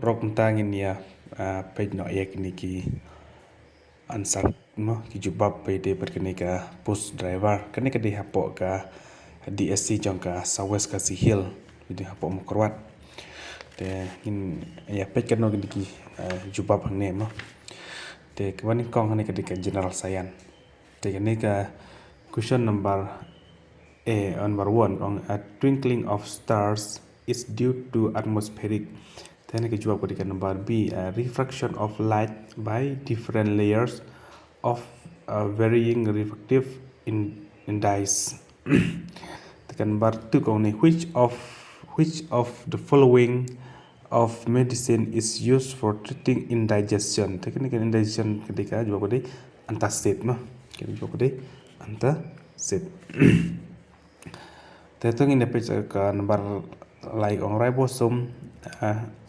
rok tangin ya page no ek ni ki ansar no ki jubab pe de berkene ka post driver kene ka de hapo ka DSC jong ka Southwest Khasi Hill di hapo mo korwat te in ya page kan no ki jubab hang ne mo te kwani kong ne ka de ka general science te kene ka question number number 1 on a twinkling of stars is due to atmospheric. Then kita jawab ketika number B, refraction of light by different layers of varying refractive index. Tekan number 2 kau ni which of the following of medicine is used for treating indigestion. Tekan ni indigestion ketika jawab ketika antacid mah. Kita jawab ketika antacid. Tetong in the page ka number like on ribosome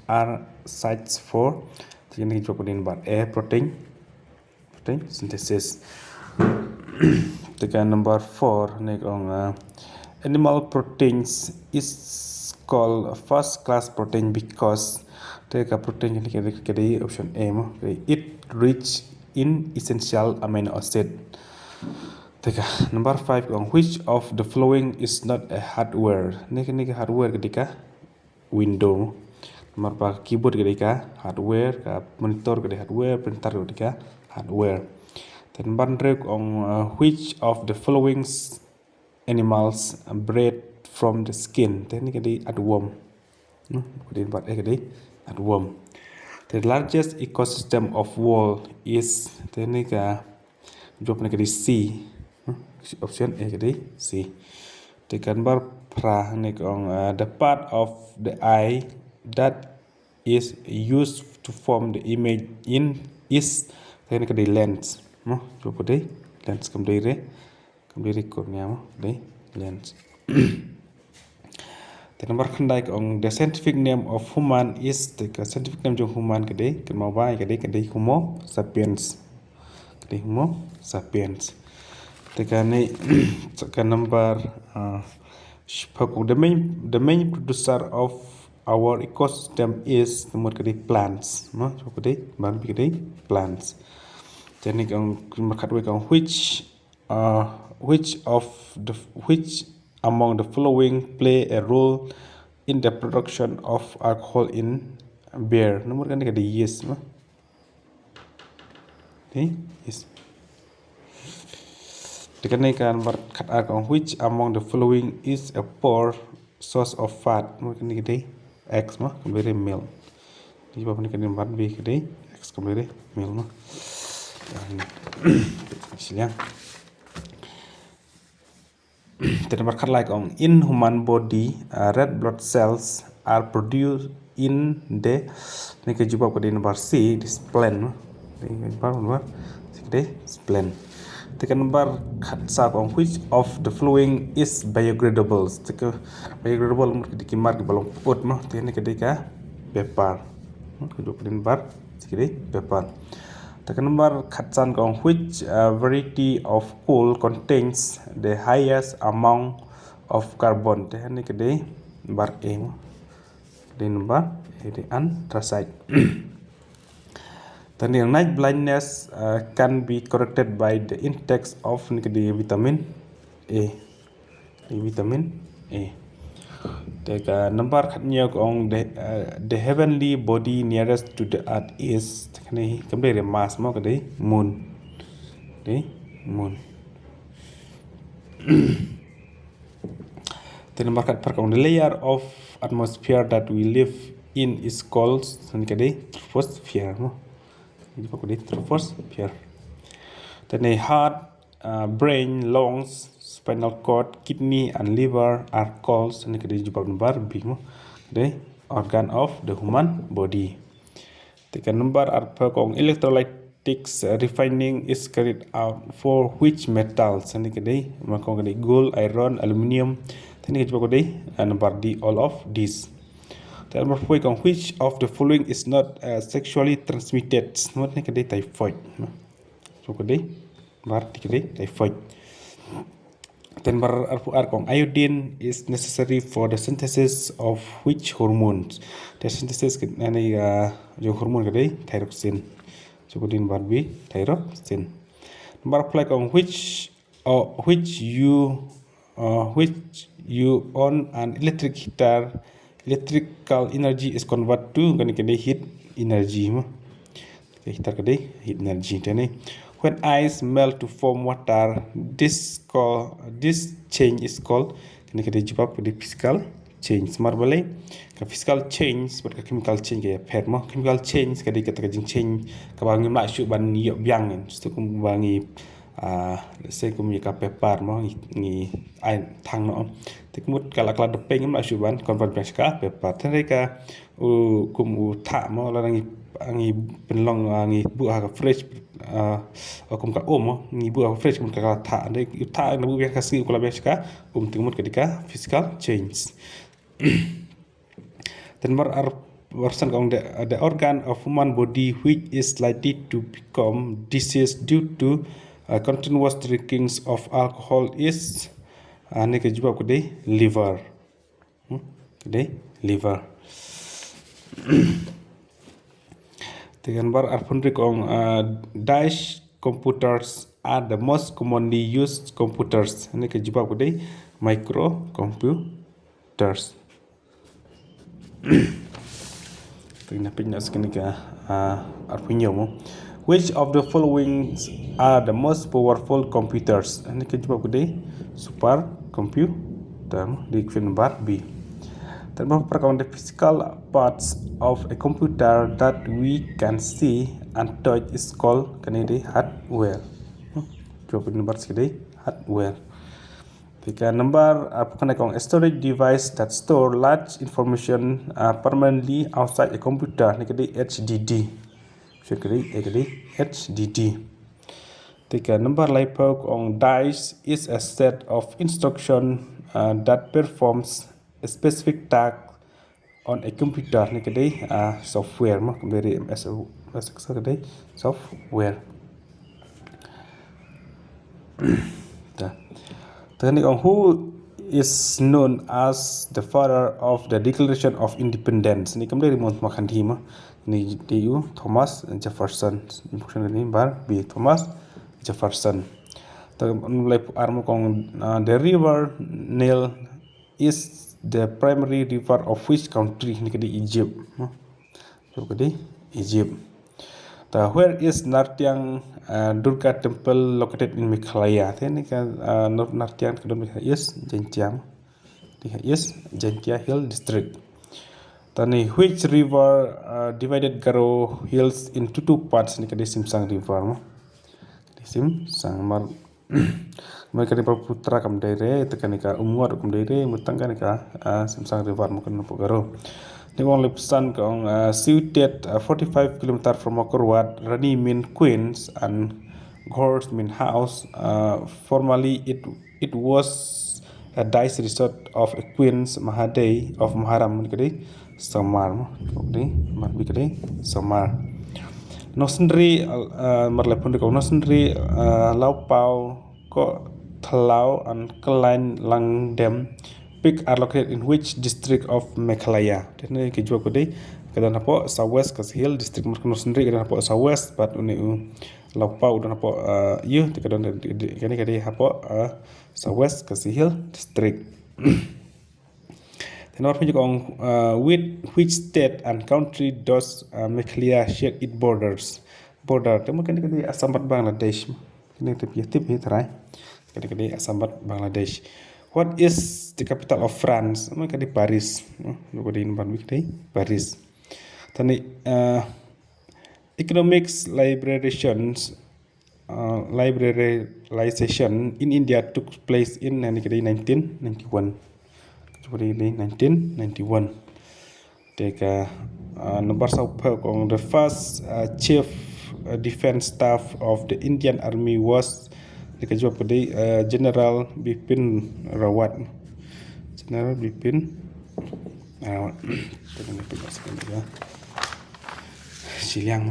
are sites for jadi kita jawab number A protein synthesis. Tekan number 4 nek on animal proteins is called first class protein because teka protein ni kita option A mo it rich in essential amino acid. Teka number 5 on which of the following is not a hardware. Ni hardware ketika window. Number 4 keyboard ketika hardware, monitor ketika hardware, printer ketika hardware. Then number 3 on which of the following animals bred from the skin. Ni ketika earthworm. Number 8 ketika earthworm. The largest ecosystem of world is ni jawab ketika C. Option A ketika C. Tekan bar pra nek on the part of the eye that is used to form the image in is tekan ketika lens. Mo jawab ketika lens kembali kurnia mo ketika lens. Tekan bar kendai on the scientific name of human is tekan scientific name jong human ketika mau bai ketika Homo sapiens. Ketika Homo sapiens. Tekan number the main producer of our ecosystem is nomor kedua plants. No, kedua baru kedua plants. Jadi nomor kedua which among the following play a role in the production of alcohol in beer. Nomor kedua yes. No, yes. Dikarenakan berkata which among the following is a poor source of fat. Mungkin ini X mah kembali milk. Jadi bapak ini nomor B kembali X kembali milk mah. Silang. Tidak berkata like on in human body red blood cells are produced in the ini kejubah pada nomor C di spleen mah. Ini nomor C di spleen. Tekan number khatsa on which of the following is biodegradable. Teka biodegradable ketika mark di balong pot mah teknik ketika paper. Kedua number sikit paper. Tekan number khatsan on which variety of coal contains the highest amount of carbon. Teknik ketika number A mah. Di number di anthracite. Dan yang night blindness can be corrected by the intake of vitamin A. Vitamin A. Teka number katnya on the heavenly body nearest to the earth is ni kembali Mars mau ke moon. Moon. The number kat per on the layer of atmosphere that we live in is called ni ke troposphere mo. Jadi pakai troposphere. Then the heart, brain, lungs, spinal cord, kidney, and liver are called. Ini kita jawab nomor B. The organ of the human body. Tekan nomor apa kong electrolytics refining is carried out for which metals? Ini kita makong kita gold, iron, aluminium. Ini kita pakai nomor D all of these. Number 4 on which of the following is not sexually transmitted. Semua ni kedai typhoid. So kedai bar kedai typhoid. Then arkong iodine is necessary for the synthesis of which hormones? The synthesis ani jo hormone kadai thyroxine. So kudin barbi thyroxine. Number apply kong which you on an electric heater, electrical energy is converted to kadai heat energy mo. Heater kadai heat energy tani. When ice melt to form water, this change is called physical change. Marbale, physical change, but chemical change kaya permo. Chemical change kadi kata change kabangi masuk ban yok biang, stu kumbangi say kum yaka pepar mo ni ay thang no. Tikmut kala depeng masuk ban convert ka pepar. Tenreka kum ta mo lang angi penlong angi buah ka fresh kum ka ngi buah fresh kum ka ta de ta na bu biar kasi kula biar tingmut ketika physical change. Then more are version of the organ of human body which is likely to become diseased due to continuous drinking of alcohol is ne ke jawab kedai liver. Kedai liver. Then bar arpundrik on dash computers are the most commonly used computers. Ini ke jawab kedai microcomputers. Which of the following are the most powerful computers? Ini ke jawab kedai supercomputer di question bar B. Dan merupakan the physical parts of a computer that we can see and touch is called hardware. Jawapan nomor sekali hardware. Tiga number a storage device that store large information permanently outside a computer. Ini HDD. HDD. Tiga number like on dice is a set of instruction that performs a specific task on a computer. Ni kedai software mah dari kedai software. Then who is known as the father of the Declaration of Independence? Ni kembali remote makan di mah. Ni DU Thomas Jefferson. Ini bar B Thomas Jefferson. Mulai armo kong the river Nile is the primary river of which country? Ni kedai Egypt. So kedai Egypt. Where is Nartyang Durga Temple located in Meghalaya? Ini kan Nartyang kedua is Jentiang. Is Jentia Hill District. Tani which river divided Garo Hills into two parts? Ni kedai Simsang River. Simsang mar. Mereka di Putra kam daire tekan ika umur kam daire mutangkan ika Simsang River mungkin nampak garo. Ni wong lepsan kong situated 45 km from Akorwat. Rani mean queens and Gors mean house. Formerly it was a dice resort of a queen's Mahaday of Maharam kedai Samar. Kedai marbi kedai Samar. Nosendri marlepun kong nosendri laupau ko Thalau and Klein Lang Dam peak are located in which district of Meghalaya? Ini kijua kodai kada napo Southwest Khasi Hill district markono sendiri kada napo Southwest but uni Laupau udah napo you kada kani kada hapo Southwest Khasi Hill district. Then what juga with which state and country does Meghalaya share its borders? Border temu kani kada Assam Bangladesh. Ini tip terai. Kadi Asambat Bangladesh. What is the capital of France? Kadi Paris. Kadi Paris. Tani economics liberalization in India took place in 1991. Kadi 1991. Teka nomor satu on the first chief defense staff of the Indian Army was dikajawab pada General Bipin Rawat. General Bipin Rawat. Tengah pegang sekali ya. Siliang.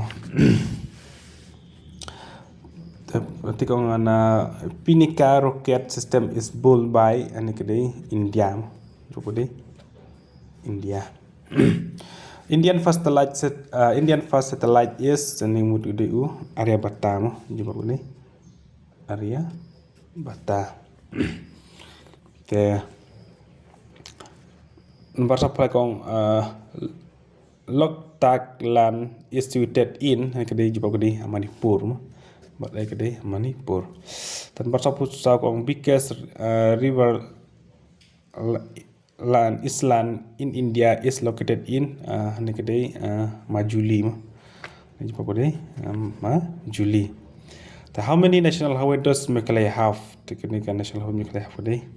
Berarti kau ngana Pinika rocket system is built by ani kedai India. Cuba deh India. Indian first satellite is ni mut UDU Aryabhata mo. Cuba ni Aryabhata. Okay. Nomor sampai kong Loktaklan is situated in kedai jumpa kedai Manipur mo. Badai kedai Manipur. Dan pasal kong biggest river island in India is located in kedai Majuli mo. Jumpa kedai Majuli. How many national highway does Meghalaya have? Kedai national highway Meghalaya have kedai.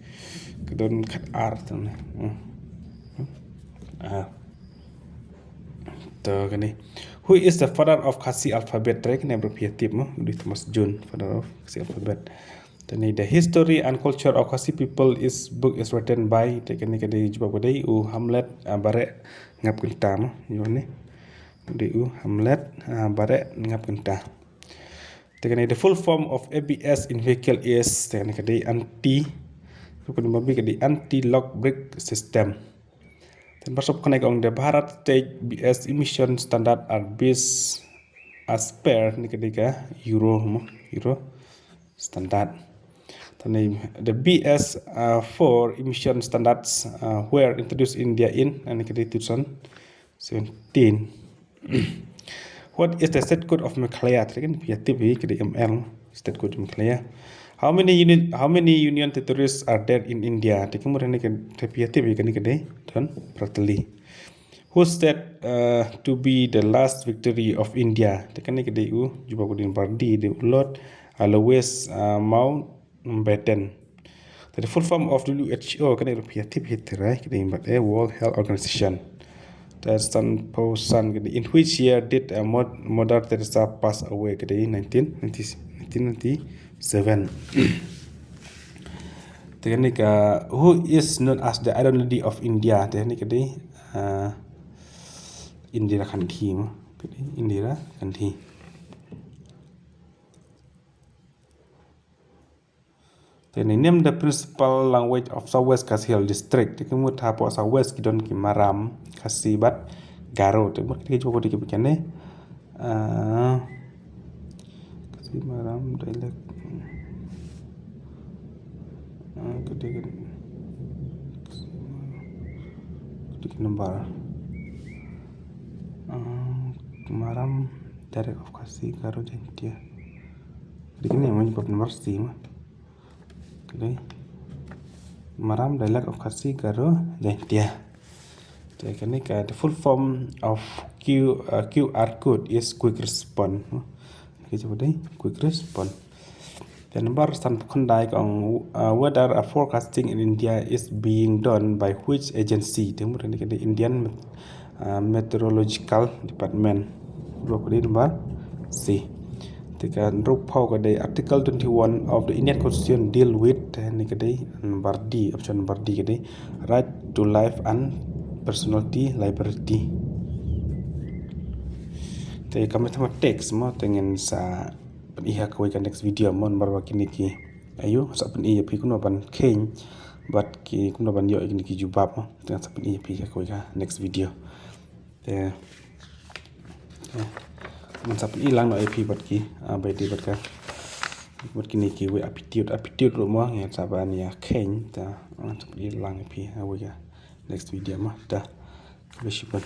Kedon kat R tu ni. Who is the father of Khasi alphabet? Tadi kena abbreviative mo. Di Thomas June, father of Khasi alphabet. The history and culture of Khasi people is book is written by. Tadi kena jumpa pada Hamlet Barek ngap kenta mo. Jumpa ni. Hamlet Barek ngap kenta. Tadi the full form of ABS in vehicle is tadi kena anti-lock brake system. Dan pasal kena kong the Bharat State BS emission standard are based as per ni ketika Euro standard. Dan the BS 4 emission standards were introduced in India in ni ketika 2017. What is the state code of Meghalaya? Tadi kan PTB ketika ML state code Meghalaya. How many union territories are there in India? Tadi kemudian ni PTB kan ni kedai dan Pratali. Who said to be the last victory of India? Tadi kan ni kedai jumpa kudin Bardi di Ulot Always Mountbatten. The full form of WHO kan ni PTB terai kedai World Health Organization. San kedai in which year did Mother Teresa pass away? Kedai 1997. Teknik who is known as the Iron Lady of India? Teknik kedai Indira Gandhi. Indira Gandhi. Teknik name the principal language of Southwest Khasi Hill District. Teknik mut hapo Southwest kidon Kimaram Khasi bat Garo. Teknik kita coba dikit begini. Khasi Maram dialect. Ketika nomor Maram direct of Khasi Garo Jentia. Ketika ni yang menyebab nomor C mah. Ketika Maram dialect of Khasi Garo Jentia. Ketika ni the full form of QR code is quick response. Kita coba deh quick response. Dan nomor stand kondai kong weather forecasting in India is being done by which agency? Kemudian the Indian Meteorological Department. Dua kali nomor C. Ketika rupau kedai Article 21 of the Indian Constitution deal with ni kedai nomor D, option nomor D kedai right to life and personality liberty. Jadi kami sama teks mo dengan sa paniha ko ka next video mon barwa kiniki ayo sa paniha pi kuno ban king but ki kuno ban yo kiniki jubab mo dengan sa paniha pi ka next video man sa paniha lang no ip but ki by di but ka but kiniki we aptitude ro mo ya sa ban ya king ta sa paniha lang ip ka next video mo ta beshipan